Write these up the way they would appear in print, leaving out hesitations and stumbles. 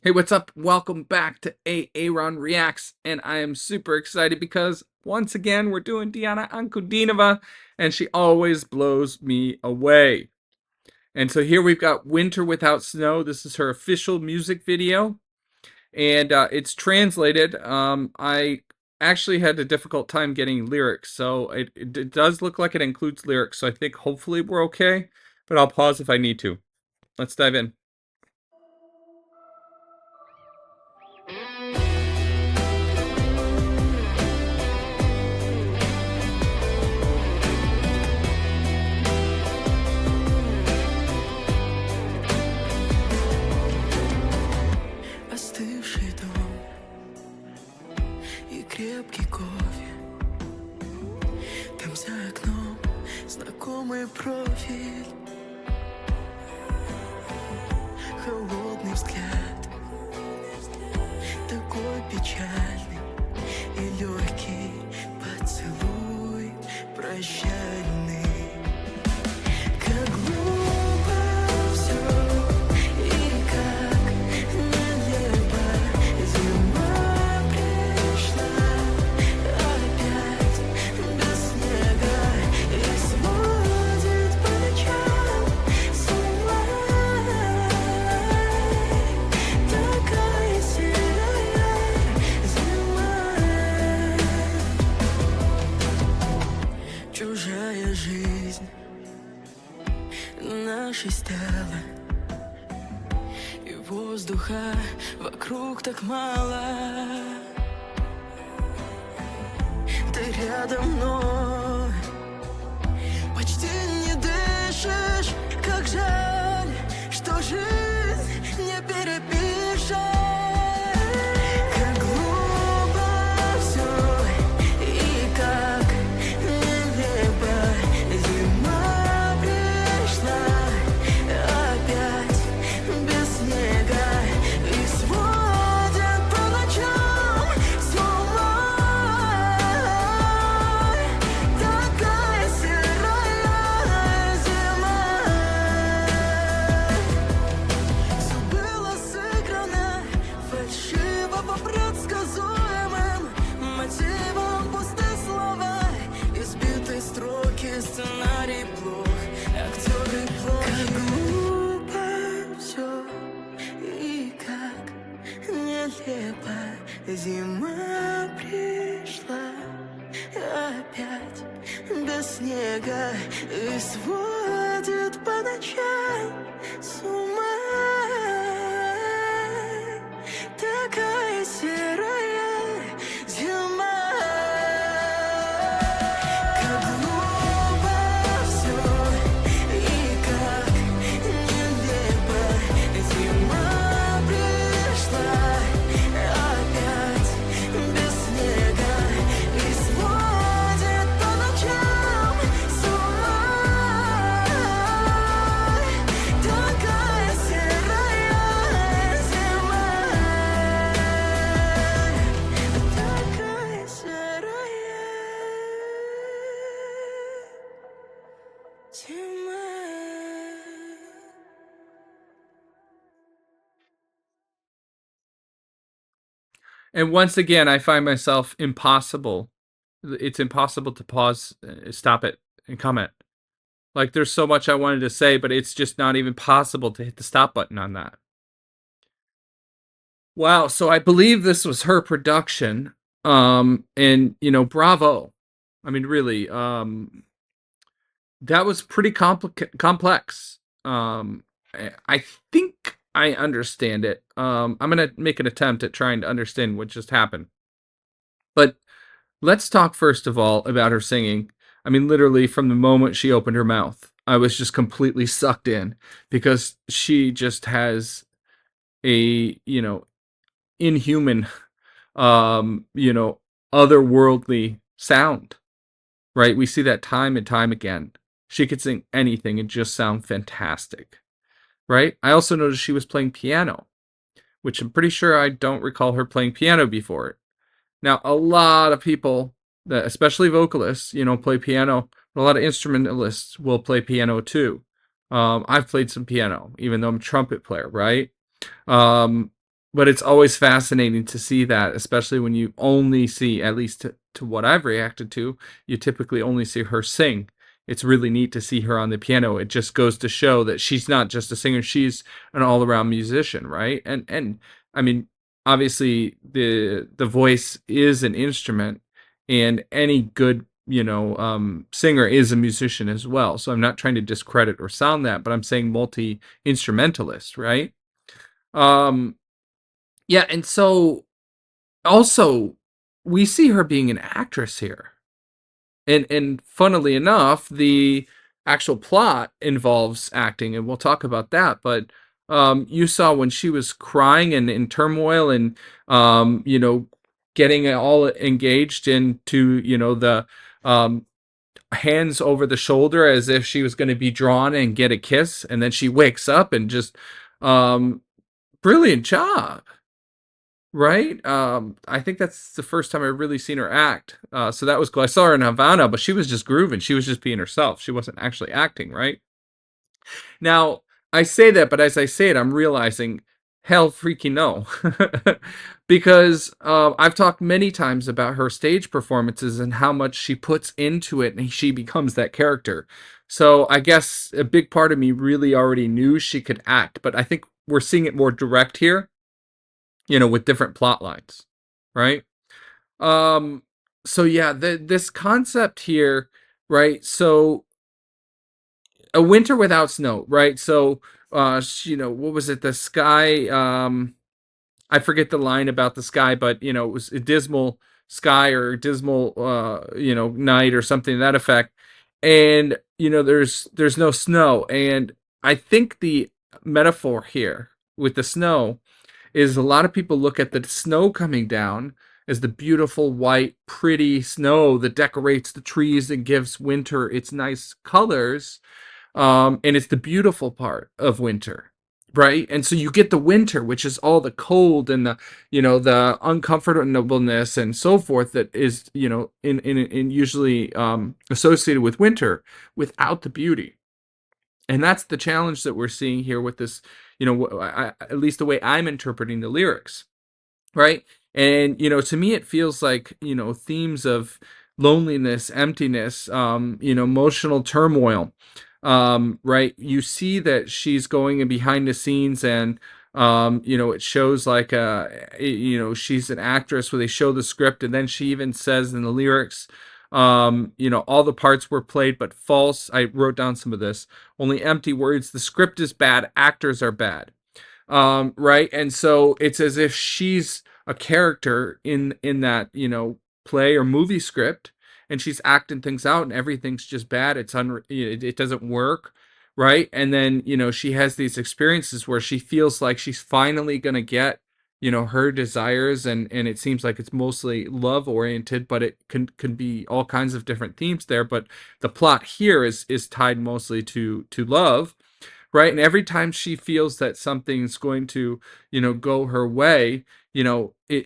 Hey, what's up? Welcome back to A-Aron Reacts, and I am super excited because once again we're doing Ankudinova, and she always blows me away. And so here we've got Winter Without Snow. This is her official music video, and it's translated. I actually had a difficult time getting lyrics, so it does look like it includes lyrics, so I think hopefully we're okay, but I'll pause if I need to. Let's dive in. Остывший дом и крепкий кофе. Там за окном знакомый профиль. Холодный взгляд, такой печальный, и легкий поцелуй прощальный. Как глупо все и как нелепо. Зима пришла опять без снега и сводит по ночам с ума. Такая серая зима. Чужая жизнь нашей стала, и воздуха вокруг так мало. Ты рядом, но почти не дышишь. Как жаль, что жизнь не перепишешь. Как глупо все и как нелепо. Зима пришла опять без снега и сводит по ночам с ума. Такая серая зима. Все было сыграно фальшиво по предсказуемым мотивам. Пустые слова, избитые строки, сценарий плох, актеры плохи. Как глупо все и как нелепо. Зима пришла опять без снега и сводит по ночам с ума. Такая серая зима. Как глупо все и как нелепо. Зима пришла опять без снега и сводит по ночам с ума. Такая серая зима. Такая серая зима. And once again, I find myself impossible. It's impossible to pause, stop it, and comment. Like, there's so much I wanted to say, but it's just not even possible to hit the stop button on that. Wow, so I believe this was her production. And, bravo. I mean, really, that was pretty complex. I think I understand it. I'm gonna make an attempt at trying to understand what just happened. But let's talk first of all about her singing. I mean, literally from the moment she opened her mouth, I was just completely sucked in because she just has a, inhuman, you know, otherworldly sound, right? We see that time and time again. She could sing anything and just sound fantastic, right? I also noticed she was playing piano, which I'm pretty sure I don't recall her playing piano before. Now, a lot of people, especially vocalists, play piano. A lot of instrumentalists will play piano too. I've played some piano, even though I'm a trumpet player, right? Um, but it's always fascinating to see that, especially when you only see, at least to what I've reacted to, you typically only see her sing. It's really neat to see her on the piano. It just goes to show that she's not just a singer; she's an all-around musician, right? And I mean, obviously, the voice is an instrument, and any good singer is a musician as well. So I'm not trying to discredit or sound that, but I'm saying multi instrumentalist, right? Um, yeah, and so also we see her being an actress here. And funnily enough, the actual plot involves acting, and we'll talk about that. But you saw when she was crying and in turmoil and getting all engaged into the um, hands over the shoulder as if she was going to be drawn and get a kiss, and then she wakes up and just um, brilliant job. Right? I think that's the first time I've really seen her act. So that was cool. I saw her in Havana, but she was just grooving. She was just being herself. She wasn't actually acting, right? Now, I say that, but as I say it, I'm realizing, hell freaking no. Because I've talked many times about her stage performances and how much she puts into it and she becomes that character. So I guess a big part of me really already knew she could act, but I think we're seeing it more direct here, with different plot lines, right? Um, so yeah, this concept here, right? So a winter without snow, right? So, what was it? The sky. I forget the line about the sky, but it was a dismal sky or a dismal, night or something to that effect. And there's no snow, and I think the metaphor here with the snow is a lot of people look at the snow coming down as the beautiful white pretty snow that decorates the trees and gives winter its nice colors, and it's the beautiful part of winter, right? And so you get the winter, which is all the cold and the uncomfortableness and so forth that is in usually associated with winter, without the beauty. And that's the challenge that we're seeing here with this, at least the way I'm interpreting the lyrics, right? And to me it feels like themes of loneliness, emptiness, emotional turmoil, right? You see that she's going in behind the scenes, and it shows like she's an actress where they show the script, and then she even says in the lyrics, all the parts were played but false. I wrote down some of this. Only empty words. The script is bad, actors are bad. Right? And so it's as if she's a character in that play or movie script, and she's acting things out, and everything's just bad. It doesn't work, right? And then she has these experiences where she feels like she's finally gonna get her desires, and it seems like it's mostly love oriented, but it can be all kinds of different themes there. But the plot here is tied mostly to love, right? And every time she feels that something's going to, go her way,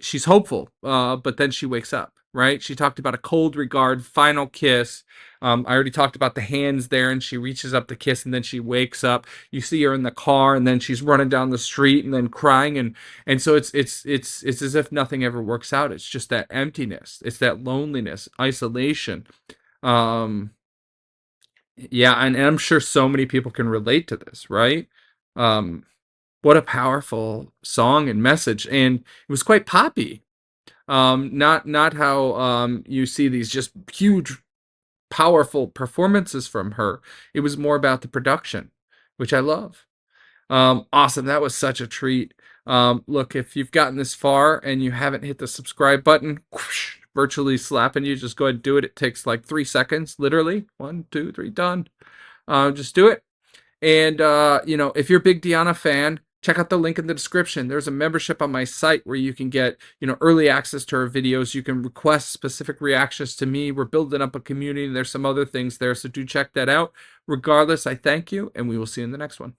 she's hopeful, but then she wakes up, right? She talked about a cold regard, final kiss. I already talked about the hands there, and she reaches up to kiss, and then she wakes up. You see her in the car, and then she's running down the street, and then crying, and so it's as if nothing ever works out. It's just that emptiness. It's that loneliness, isolation. Um, yeah, and I'm sure so many people can relate to this, right? Um, what a powerful song and message, and it was quite poppy. Not how you see these just huge, powerful performances from her. It was more about the production, which I love. Awesome, that was such a treat. Look, if you've gotten this far and you haven't hit the subscribe button, whoosh, virtually slapping you, just go ahead and do it. It takes like 3 seconds, literally. 1, 2, 3, done. Just do it. And if you're a big Diana fan, check out the link in the description. There's a membership on my site where you can get, early access to our videos. You can request specific reactions to me. We're building up a community. There's some other things there, so do check that out. Regardless, I thank you, and we will see you in the next one.